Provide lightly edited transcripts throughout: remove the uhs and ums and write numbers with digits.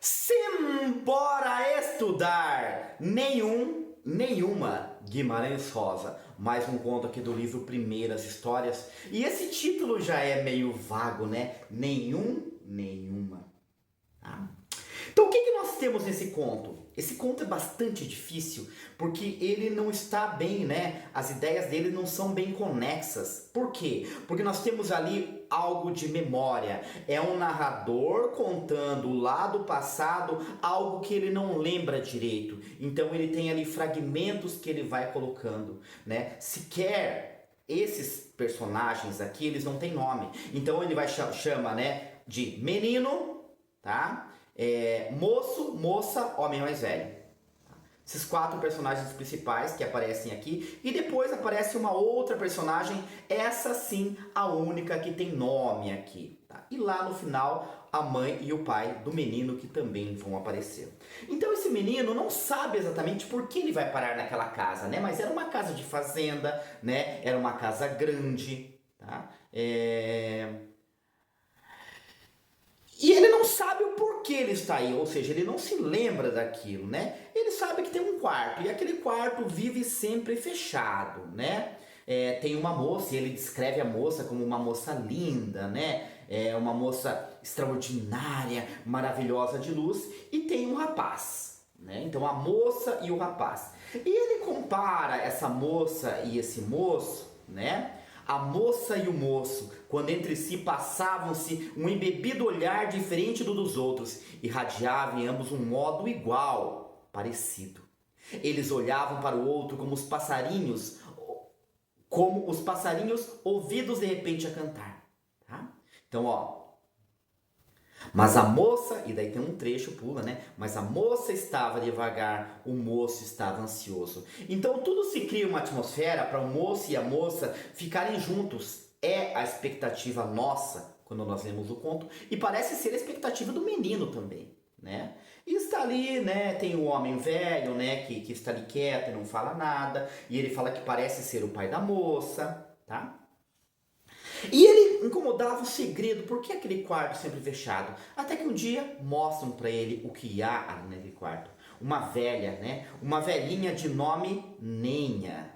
Simbora estudar! Nenhuma Guimarães Rosa. Mais um conto aqui do livro Primeiras Histórias. E esse título já é meio vago, né? Nenhuma. Tá? Então o que nós temos nesse conto? Esse conto é bastante difícil porque ele não está bem, né? As ideias dele não são bem conexas. Por quê? Porque nós temos ali algo de memória. É um narrador contando lá do passado algo que ele não lembra direito. Então ele tem ali fragmentos que ele vai colocando, né? Sequer esses personagens aqui, eles não têm nome. Então ele vai chama, né, de menino, tá? Moço, moça, homem mais velho. Esses quatro personagens principais que aparecem aqui. E depois aparece uma outra personagem, essa sim, a única que tem nome aqui. Tá? E lá no final, a mãe e o pai do menino que também vão aparecer. Então esse menino não sabe exatamente por que ele vai parar naquela casa, né? Mas era uma casa de fazenda, né? Era uma casa grande, tá? E ele não sabe o porquê ele está aí, ou seja, ele não se lembra daquilo, né? Ele sabe que tem um quarto, e aquele quarto vive sempre fechado, né? Tem uma moça, e ele descreve a moça como uma moça linda, né? Uma moça extraordinária, maravilhosa de luz, e tem um rapaz, né? Então a moça e o rapaz. E ele compara essa moça e esse moço, né? A moça e o moço, quando entre si passavam-se um embebido olhar diferente do dos outros, irradiavam em ambos um modo igual, parecido. Eles olhavam para o outro como os passarinhos ouvidos de repente a cantar. Tá? Então, ó. Mas a moça, e daí tem um trecho, pula, né? Mas a moça estava devagar, o moço estava ansioso. Então tudo se cria uma atmosfera para o moço e a moça ficarem juntos. É a expectativa nossa quando nós lemos o conto e parece ser a expectativa do menino também, né? E está ali, né? Tem o homem velho, né? Que está ali quieto e não fala nada. E ele fala que parece ser o pai da moça, tá? E ele incomodava o segredo, por que aquele quarto sempre fechado? Até que um dia mostram para ele o que há ali naquele quarto. Uma velha, né? Uma velhinha de nome Nenha.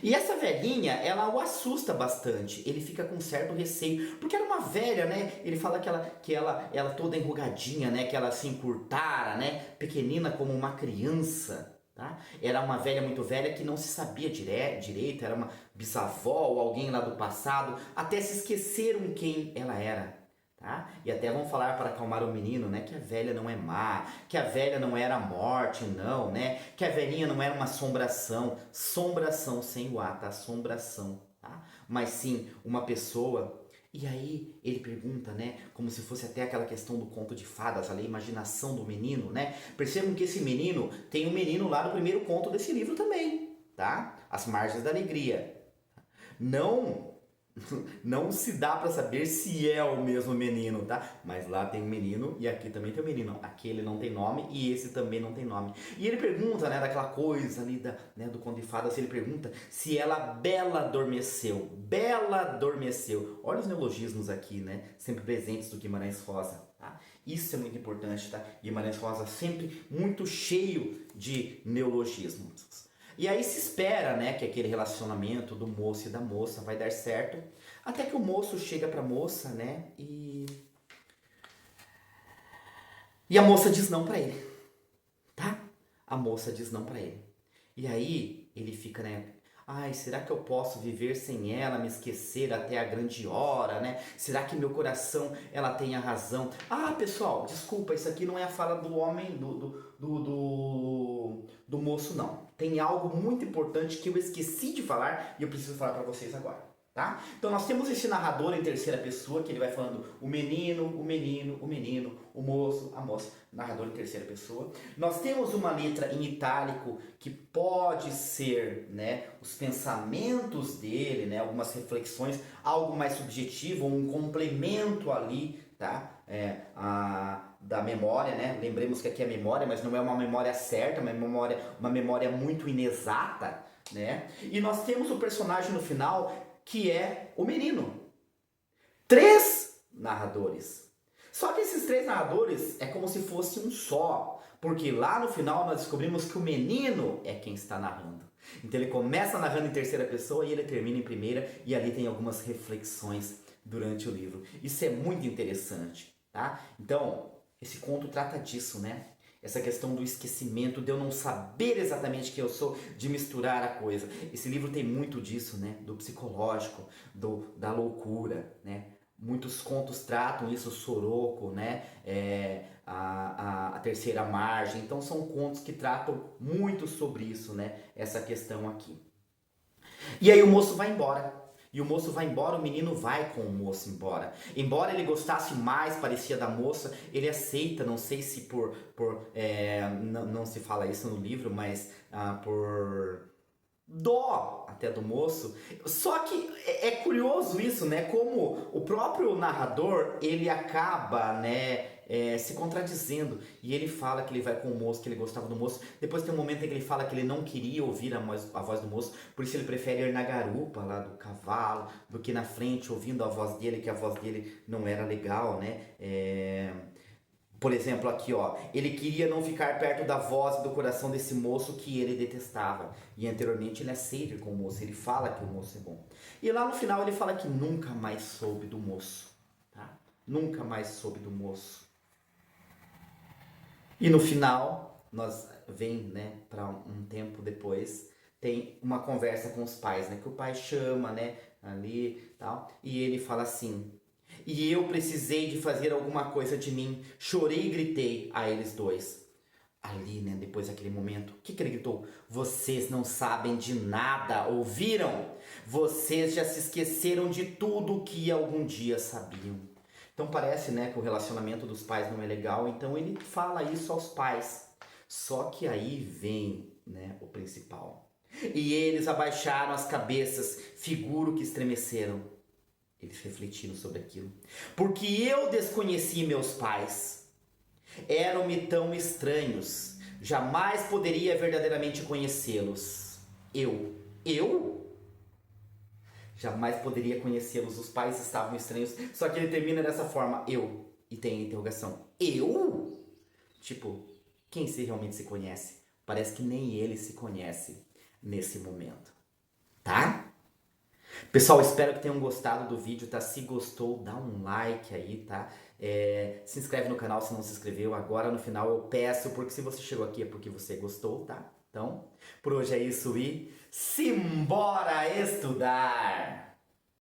E essa velhinha, ela o assusta bastante. Ele fica com certo receio, porque era uma velha, né? Ele fala que ela toda enrugadinha, né? Que ela se encurtara, né? Pequenina como uma criança. Tá? Era uma velha muito velha que não se sabia direito, era uma bisavó ou alguém lá do passado, até se esqueceram quem ela era. Tá? E até vão falar para acalmar o menino, né, que a velha não é má, que a velha não era a morte, não, né, que a velhinha não era uma assombração, assombração sem o A, tá? Assombração, tá? Mas sim uma pessoa. E aí ele pergunta, né, como se fosse até aquela questão do conto de fadas, ali, a imaginação do menino, né? Percebam que esse menino tem um menino lá no primeiro conto desse livro também, tá? As Margens da Alegria. Não se dá para saber se é o mesmo menino, tá? Mas lá tem um menino e aqui também tem um menino. Aquele não tem nome e esse também não tem nome. E ele pergunta, né, daquela coisa ali né, do conto de fadas, ele pergunta se ela bela adormeceu. Bela adormeceu. Olha os neologismos aqui, né? Sempre presentes do Guimarães Rosa, tá? Isso é muito importante, tá? Guimarães Rosa sempre muito cheio de neologismos. E aí se espera, né, que aquele relacionamento do moço e da moça vai dar certo, até que o moço chega pra moça, né, e a moça diz não pra ele, tá? A moça diz não pra ele. E aí ele fica, né, ai, será que eu posso viver sem ela, me esquecer até a grande hora, né? Será que meu coração, ela tem a razão? Ah, pessoal, desculpa, isso aqui não é a fala do homem, do moço, não. Tem algo muito importante que eu esqueci de falar e eu preciso falar pra vocês agora. Tá? Então nós temos esse narrador em terceira pessoa que ele vai falando o menino, o menino, o menino, o moço, a moça, narrador em terceira pessoa. Nós temos uma letra em itálico que pode ser, né, os pensamentos dele, né, algumas reflexões, algo mais subjetivo, um complemento ali, tá? Da memória, né? Lembremos que aqui é memória, mas não é uma memória certa, uma memória muito inexata, né? E nós temos o personagem no final que é o menino. 3 narradores. Só que esses três narradores é como se fosse um só, porque lá no final nós descobrimos que o menino é quem está narrando. Então ele começa narrando em terceira pessoa e ele termina em primeira, e ali tem algumas reflexões durante o livro. Isso é muito interessante, tá? Então, esse conto trata disso, né? Essa questão do esquecimento, de eu não saber exatamente quem eu sou, de misturar a coisa. Esse livro tem muito disso, né? Do psicológico, da loucura, né? Muitos contos tratam isso, Soroco, né? A Terceira Margem. Então são contos que tratam muito sobre isso, né? Essa questão aqui. E aí o moço vai embora. E o moço vai embora, o menino vai com o moço embora. Embora ele gostasse mais, parecia da moça, ele aceita, não sei se não se fala isso no livro, mas por dó até do moço. Só que é curioso isso, né? Como o próprio narrador, ele acaba, né, se contradizendo. E ele fala que ele vai com o moço, que ele gostava do moço. Depois tem um momento em que ele fala que ele não queria ouvir a voz do moço, por isso ele prefere ir na garupa lá do cavalo, do que na frente, ouvindo a voz dele, que a voz dele não era legal, né? Por exemplo, aqui, ó, ele queria não ficar perto da voz e do coração desse moço que ele detestava. E anteriormente ele aceita com o moço, ele fala que o moço é bom. E lá no final ele fala que nunca mais soube do moço, tá? Nunca mais soube do moço. E no final, nós vem, né, para um tempo depois, tem uma conversa com os pais, né, que o pai chama, né, ali, tal, e ele fala assim: "E eu precisei de fazer alguma coisa de mim, chorei e gritei a eles dois." Ali, né, depois daquele momento, o que ele gritou? "Vocês não sabem de nada, ouviram? Vocês já se esqueceram de tudo o que algum dia sabiam." Então parece, né, que o relacionamento dos pais não é legal, então ele fala isso aos pais. Só que aí vem, né, o principal. "E eles abaixaram as cabeças, figuro que estremeceram." Eles refletiram sobre aquilo. "Porque eu desconheci meus pais. Eram-me tão estranhos. Jamais poderia verdadeiramente conhecê-los. Eu? Jamais poderia conhecê-los. Os pais estavam estranhos." Só que ele termina dessa forma: "Eu." E tem a interrogação. "Eu?" Tipo, quem se realmente se conhece? Parece que nem ele se conhece nesse momento. Tá? Pessoal, espero que tenham gostado do vídeo, tá? Se gostou, dá um like aí, tá? Se inscreve no canal se não se inscreveu. Agora no final eu peço, porque se você chegou aqui é porque você gostou, tá? Então, por hoje é isso e simbora estudar!